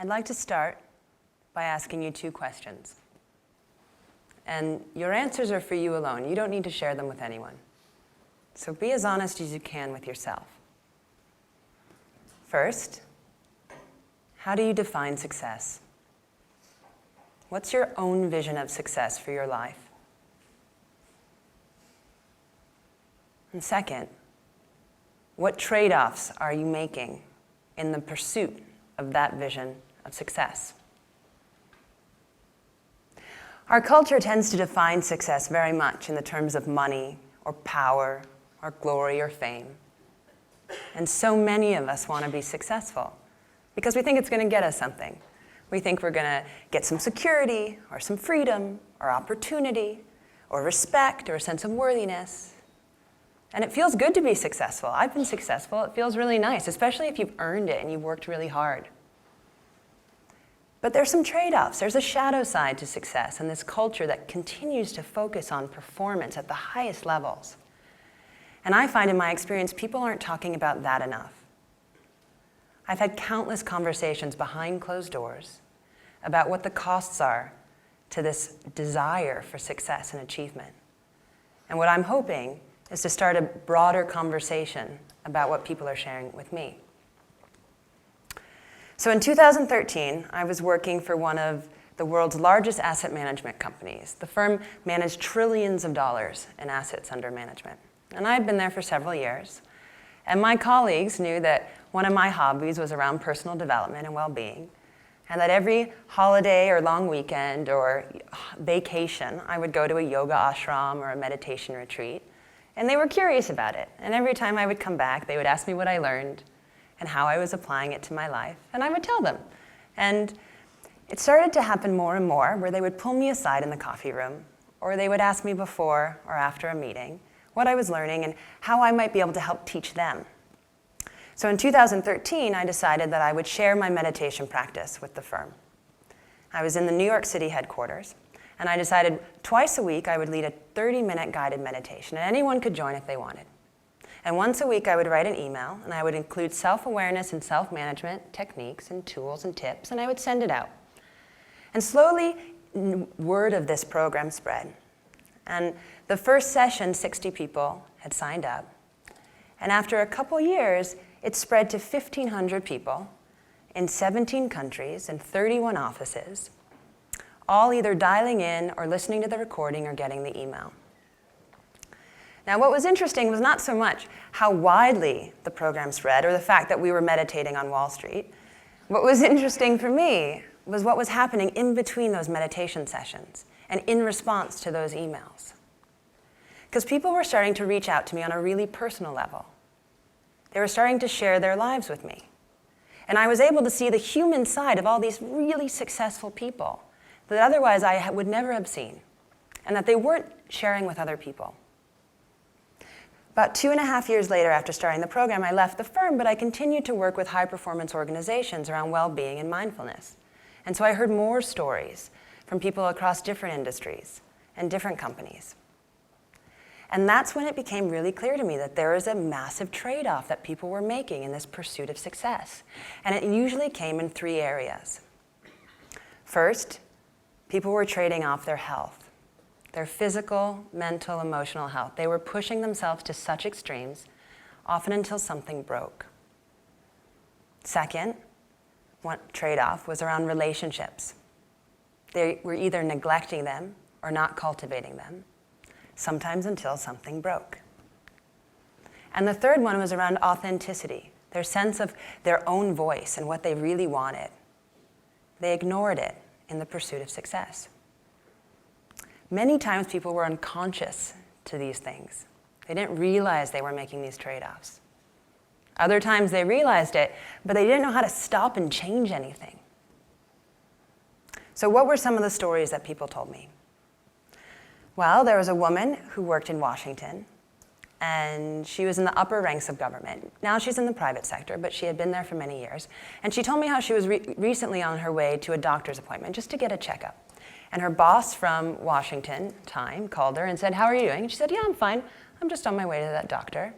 I'd like to start by asking you 2 questions. And your answers are for you alone. You don't need to share them with anyone. So be as honest as you can with yourself. First, how do you define success? What's your own vision of success for your life? And second, what trade-offs are you making in the pursuit of that vision of success? Our culture tends to define success very much in the terms of money or power or glory or fame. And so many of us want to be successful because we think it's going to get us something. We think we're going to get some security or some freedom or opportunity or respect or a sense of worthiness. And it feels good to be successful. I've been successful. It feels really nice, especially if you've earned it and you've worked really hard. But there's some trade-offs. There's a shadow side to success in this culture that continues to focus on performance at the highest levels. And I find in my experience, people aren't talking about that enough. I've had countless conversations behind closed doors about what the costs are to this desire for success and achievement. And what I'm hoping is to start a broader conversation about what people are sharing with me. So in 2013, I was working for one of the world's largest asset management companies. The firm managed trillions of dollars in assets under management. And I had been there for several years. And my colleagues knew that one of my hobbies was around personal development and well-being, and that every holiday or long weekend or vacation, I would go to a yoga ashram or a meditation retreat. And they were curious about it. And every time I would come back, they would ask me what I learned and how I was applying it to my life. And I would tell them. And it started to happen more and more where they would pull me aside in the coffee room, or they would ask me before or after a meeting what I was learning and how I might be able to help teach them. So in 2013, I decided that I would share my meditation practice with the firm. I was in the New York City headquarters, and I decided twice a week I would lead a 30-minute guided meditation, and anyone could join if they wanted. And once a week I would write an email, and I would include self-awareness and self-management techniques and tools and tips, and I would send it out. And slowly, word of this program spread. And the first session, 60 people had signed up. And after a couple years, it spread to 1,500 people in 17 countries and 31 offices, all either dialing in or listening to the recording or getting the email. Now, what was interesting was not so much how widely the program spread or the fact that we were meditating on Wall Street. What was interesting for me was what was happening in between those meditation sessions and in response to those emails. Because people were starting to reach out to me on a really personal level. They were starting to share their lives with me. And I was able to see the human side of all these really successful people that otherwise I would never have seen, and that they weren't sharing with other people. About 2.5 years later after starting the program, I left the firm, but I continued to work with high-performance organizations around well-being and mindfulness. And so I heard more stories from people across different industries and different companies. And that's when it became really clear to me that there was a massive trade-off that people were making in this pursuit of success. And it usually came in 3 areas. First, people were trading off their health, their physical, mental, emotional health. They were pushing themselves to such extremes, often until something broke. Second, one trade-off was around relationships. They were either neglecting them or not cultivating them, sometimes until something broke. And the third one was around authenticity, their sense of their own voice and what they really wanted. They ignored it in the pursuit of success. Many times people were unconscious to these things. They didn't realize they were making these trade-offs. Other times they realized it, but they didn't know how to stop and change anything. So what were some of the stories that people told me? Well, there was a woman who worked in Washington, and she was in the upper ranks of government. Now she's in the private sector, but she had been there for many years. And she told me how she was recently on her way to a doctor's appointment just to get a checkup. And her boss from Washington time called her and said, "How are you doing?" And she said, "Yeah, I'm fine. I'm just on my way to that doctor."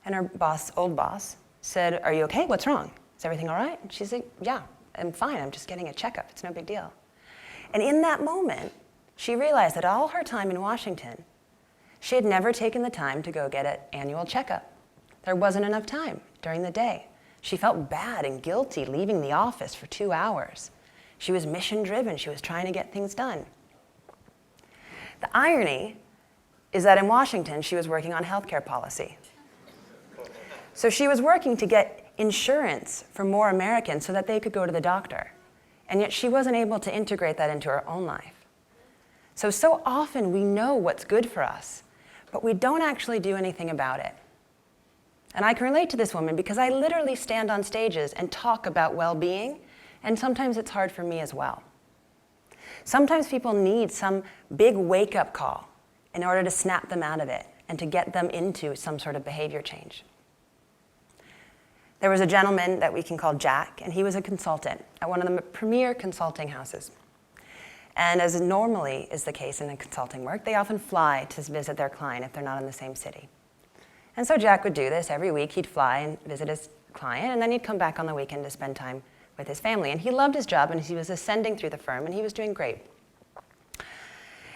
And her boss, old boss, said, "Are you okay? What's wrong? Is everything all right?" And she said, "Yeah, I'm fine, I'm just getting a checkup, it's no big deal. And in that moment, she realized that all her time in Washington, she had never taken the time to go get an annual checkup. There wasn't enough time during the day. She felt bad and guilty leaving the office for 2 hours. She was mission-driven. She was trying to get things done. The irony is that in Washington, she was working on healthcare policy. So she was working to get insurance for more Americans so that they could go to the doctor. And yet she wasn't able to integrate that into her own life. So often we know what's good for us, but we don't actually do anything about it. And I can relate to this woman because I literally stand on stages and talk about well-being, and sometimes it's hard for me as well. Sometimes people need some big wake-up call in order to snap them out of it and to get them into some sort of behavior change. There was a gentleman that we can call Jack, and he was a consultant at one of the premier consulting houses. And as normally is the case in the consulting work, they often fly to visit their client if they're not in the same city. And so Jack would do this every week. He'd fly and visit his client, and then he'd come back on the weekend to spend time with his family. And he loved his job, and he was ascending through the firm, and he was doing great.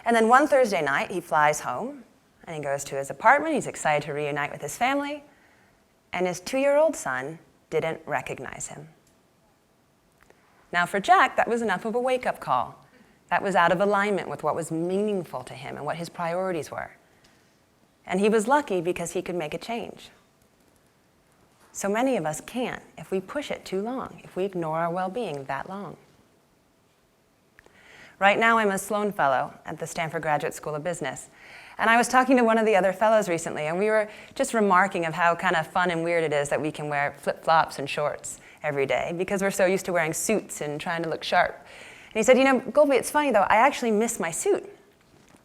And then one Thursday night, he flies home, and he goes to his apartment. He's excited to reunite with his family, and his 2-year-old son didn't recognize him. Now for Jack, that was enough of a wake-up call. That was out of alignment with what was meaningful to him and what his priorities were. And he was lucky because he could make a change. So many of us can't if we push it too long, if we ignore our well-being that long. Right now, I'm a Sloan Fellow at the Stanford Graduate School of Business. And I was talking to one of the other fellows recently, and we were just remarking of how kind of fun and weird it is that we can wear flip-flops and shorts every day because we're so used to wearing suits and trying to look sharp. And he said, you know, Golbie, it's funny though, I actually miss my suit.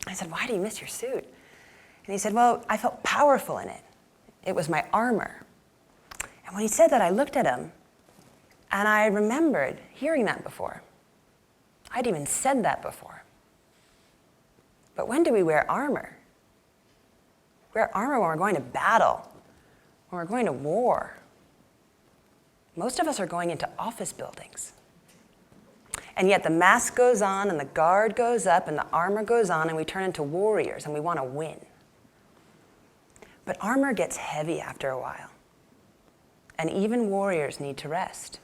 I said, why do you miss your suit? And he said, well, I felt powerful in it. It was my armor. And when he said that, I looked at him, and I remembered hearing that before. I'd even said that before. But when do we wear armor? We wear armor when we're going to battle, when we're going to war. Most of us are going into office buildings. And yet the mask goes on, and the guard goes up, and the armor goes on, and we turn into warriors, and we want to win. But armor gets heavy after a while. And even warriors need to rest.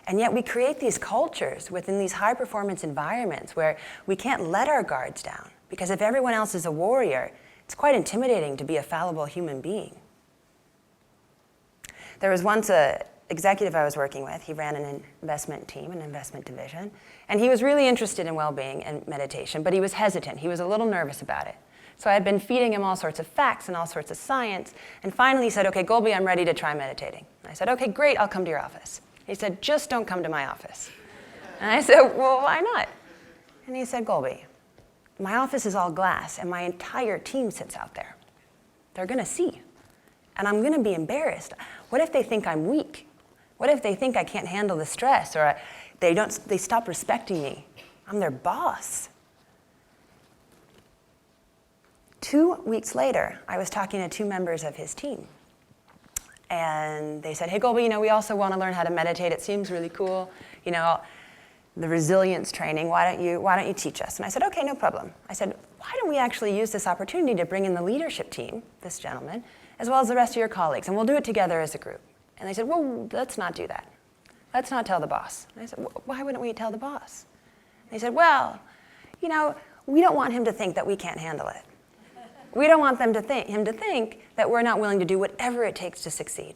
And yet we create these cultures within these high-performance environments where we can't let our guards down, because if everyone else is a warrior, it's quite intimidating to be a fallible human being. There was once an executive I was working with. He ran an investment team, an investment division, and he was really interested in well-being and meditation, but he was hesitant. He was a little nervous about it. So I had been feeding him all sorts of facts and all sorts of science, and finally he said, okay, Golbie, I'm ready to try meditating. I said, okay, great, I'll come to your office. He said, just don't come to my office. And I said, well, why not? And he said, Golbie, my office is all glass, and my entire team sits out there. They're going to see, and I'm going to be embarrassed. What if they think I'm weak? What if they think I can't handle the stress, or they stop respecting me? I'm their boss. 2 weeks later, I was talking to 2 members of his team. And they said, hey, Golbie, we also want to learn how to meditate. It seems really cool. The resilience training, why don't you teach us? And I said, okay, no problem. I said, why don't we actually use this opportunity to bring in the leadership team, this gentleman, as well as the rest of your colleagues, and we'll do it together as a group. And they said, well, let's not do that. Let's not tell the boss. And I said, why wouldn't we tell the boss? And they said, well, we don't want him to think that we can't handle it. We don't want him to think that we're not willing to do whatever it takes to succeed.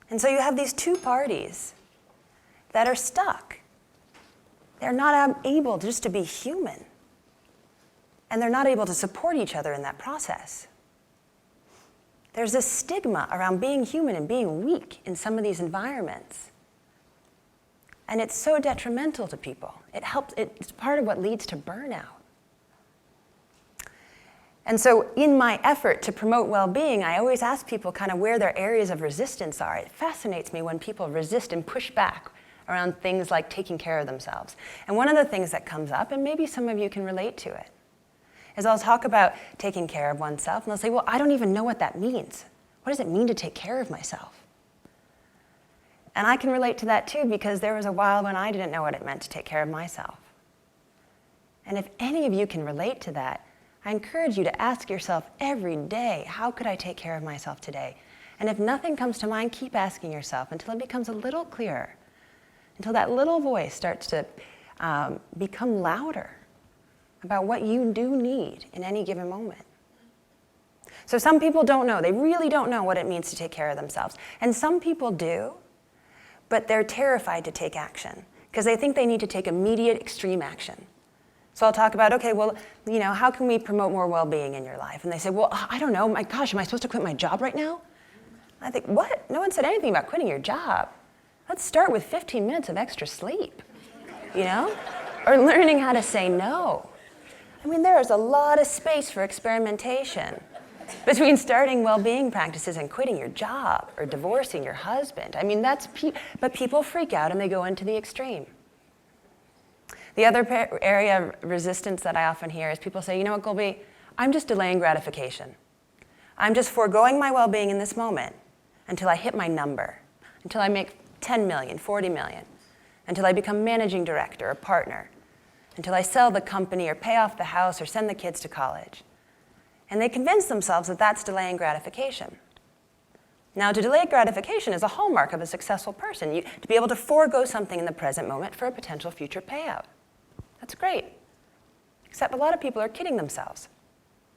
And so you have these 2 parties that are stuck. They're not able just to be human. And they're not able to support each other in that process. There's this stigma around being human and being weak in some of these environments. And it's so detrimental to people. It's part of what leads to burnout. And so in my effort to promote well-being, I always ask people kind of where their areas of resistance are. It fascinates me when people resist and push back around things like taking care of themselves. And one of the things that comes up, and maybe some of you can relate to it, is I'll talk about taking care of oneself, and they'll say, well, I don't even know what that means. What does it mean to take care of myself? And I can relate to that too, because there was a while when I didn't know what it meant to take care of myself. And if any of you can relate to that, I encourage you to ask yourself every day, how could I take care of myself today? And if nothing comes to mind, keep asking yourself until it becomes a little clearer, until that little voice starts to become louder about what you do need in any given moment. So some people don't know. They really don't know what it means to take care of themselves. And some people do, but they're terrified to take action because they think they need to take immediate extreme action. So I'll talk about, okay, well, how can we promote more well-being in your life? And they say, well, I don't know, my gosh, am I supposed to quit my job right now? I think, what? No one said anything about quitting your job. Let's start with 15 minutes of extra sleep, or learning how to say no. I mean, there is a lot of space for experimentation between starting well-being practices and quitting your job or divorcing your husband. I mean, but people freak out and they go into the extreme. The other area of resistance that I often hear is people say, you know what, Golbie, I'm just delaying gratification. I'm just foregoing my well-being in this moment until I hit my number, until I make 10 million, 40 million, until I become managing director or partner, until I sell the company or pay off the house or send the kids to college. And they convince themselves that that's delaying gratification. Now, to delay gratification is a hallmark of a successful person, to be able to forego something in the present moment for a potential future payout. That's great. Except a lot of people are kidding themselves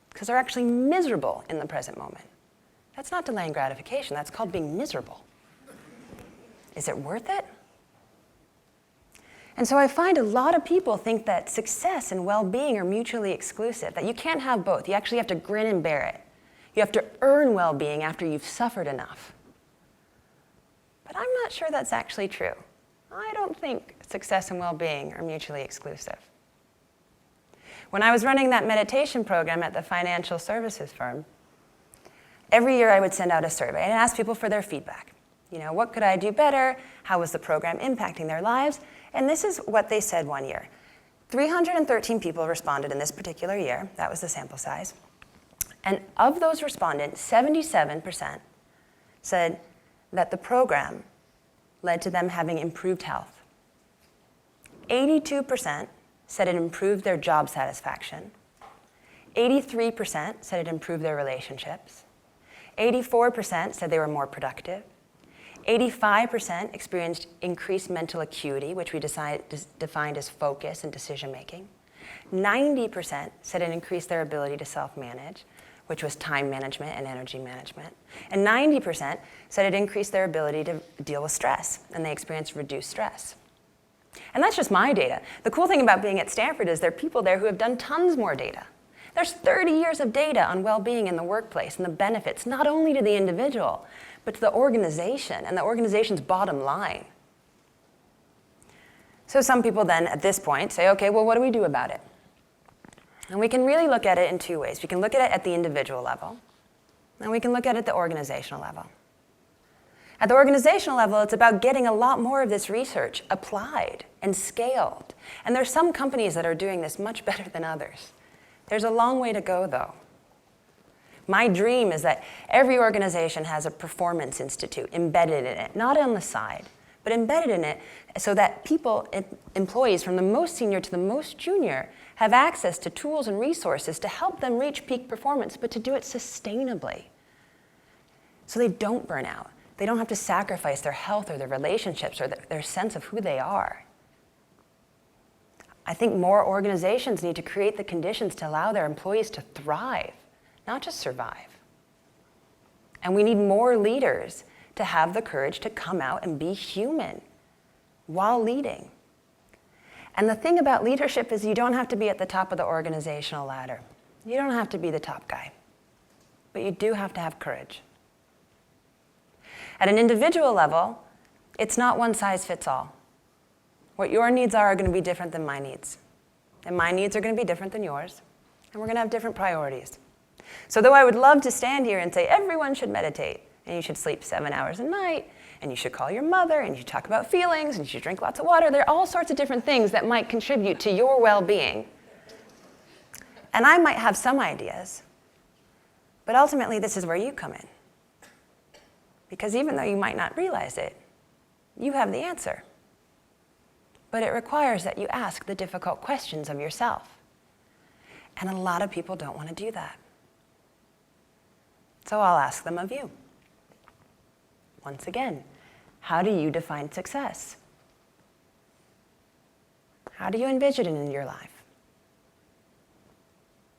because they're actually miserable in the present moment. That's not delaying gratification. That's called being miserable. Is it worth it? And so I find a lot of people think that success and well-being are mutually exclusive, that you can't have both. You actually have to grin and bear it. You have to earn well-being after you've suffered enough. But I'm not sure that's actually true. I don't think success and well-being are mutually exclusive. When I was running that meditation program at the financial services firm, every year I would send out a survey and ask people for their feedback. What could I do better? How was the program impacting their lives? And this is what they said one year. 313 people responded in this particular year. That was the sample size. And of those respondents, 77% said that the program led to them having improved health. 82% said it improved their job satisfaction. 83% said it improved their relationships. 84% said they were more productive. 85% experienced increased mental acuity, which we defined as focus and decision-making. 90% said it increased their ability to self-manage, which was time management and energy management. And 90% said it increased their ability to deal with stress, and they experienced reduced stress. And that's just my data. The cool thing about being at Stanford is there are people there who have done tons more data. There's 30 years of data on well-being in the workplace and the benefits, not only to the individual, but to the organization and the organization's bottom line. So some people then, at this point, say, okay, well, what do we do about it? And we can really look at it in two ways. We can look at it at the individual level, and we can look at it at the organizational level. At the organizational level, it's about getting a lot more of this research applied and scaled. And there's some companies that are doing this much better than others. There's a long way to go, though. My dream is that every organization has a performance institute embedded in it, not on the side, but embedded in it so that people, employees from the most senior to the most junior, have access to tools and resources to help them reach peak performance, but to do it sustainably. So they don't burn out. They don't have to sacrifice their health or their relationships or their sense of who they are. I think more organizations need to create the conditions to allow their employees to thrive, not just survive. And we need more leaders to have the courage to come out and be human while leading. And the thing about leadership is you don't have to be at the top of the organizational ladder. You don't have to be the top guy, but you do have to have courage. At an individual level, it's not one size fits all. What your needs are going to be different than my needs. And my needs are going to be different than yours. And we're going to have different priorities. So though I would love to stand here and say everyone should meditate, and you should sleep 7 hours a night, and you should call your mother, and you should talk about feelings, and you should drink lots of water, there are all sorts of different things that might contribute to your well-being. And I might have some ideas, but ultimately this is where you come in. Because even though you might not realize it, You have the answer. But it requires that you ask the difficult questions of yourself. And a lot of people don't want to do that. So I'll ask them of you. Once again, how do you define success? How do you envision it in your life?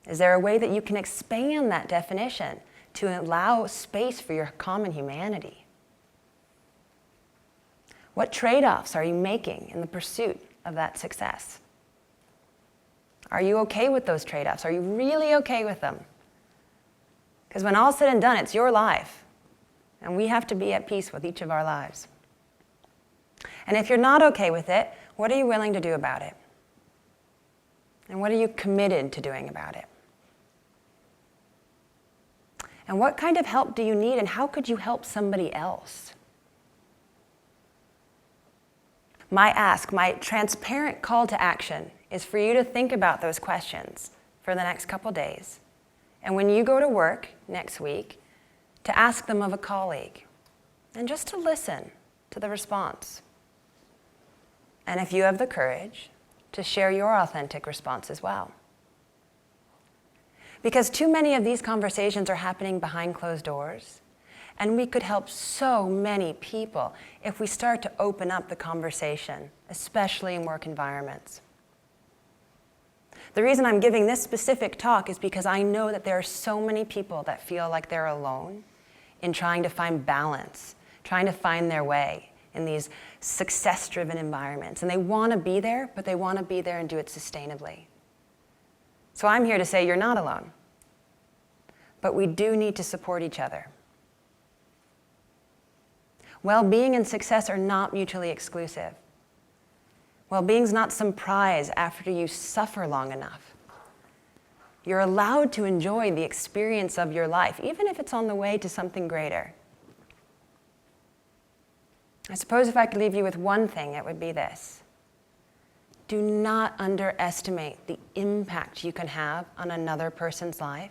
Is there a way that you can expand that definition to allow space for your common humanity? What trade-offs are you making in the pursuit of that success? Are you okay with those trade-offs? Are you really okay with them? Because when all's said and done, it's your life. And we have to be at peace with each of our lives. And if you're not okay with it, what are you willing to do about it? And what are you committed to doing about it? And what kind of help do you need, and how could you help somebody else? My ask, my transparent call to action is for you to think about those questions for the next couple days. And when you go to work next week, to ask them of a colleague and just to listen to the response. And if you have the courage, to share your authentic response as well. Because too many of these conversations are happening behind closed doors, and we could help so many people if we start to open up the conversation, especially in work environments. The reason I'm giving this specific talk is because I know that there are so many people that feel like they're alone in trying to find balance, trying to find their way in these success-driven environments. And they want to be there, but they want to be there and do it sustainably. So I'm here to say you're not alone. But we do need to support each other. Well-being and success are not mutually exclusive. Well-being's not some prize after you suffer long enough. You're allowed to enjoy the experience of your life, even if it's on the way to something greater. I suppose if I could leave you with one thing, it would be this. Do not underestimate the impact you can have on another person's life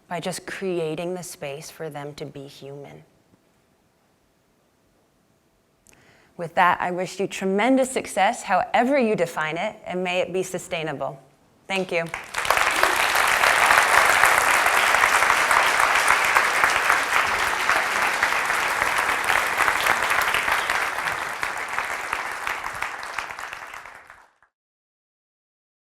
by just creating the space for them to be human. With that, I wish you tremendous success, however you define it, and may it be sustainable. Thank you.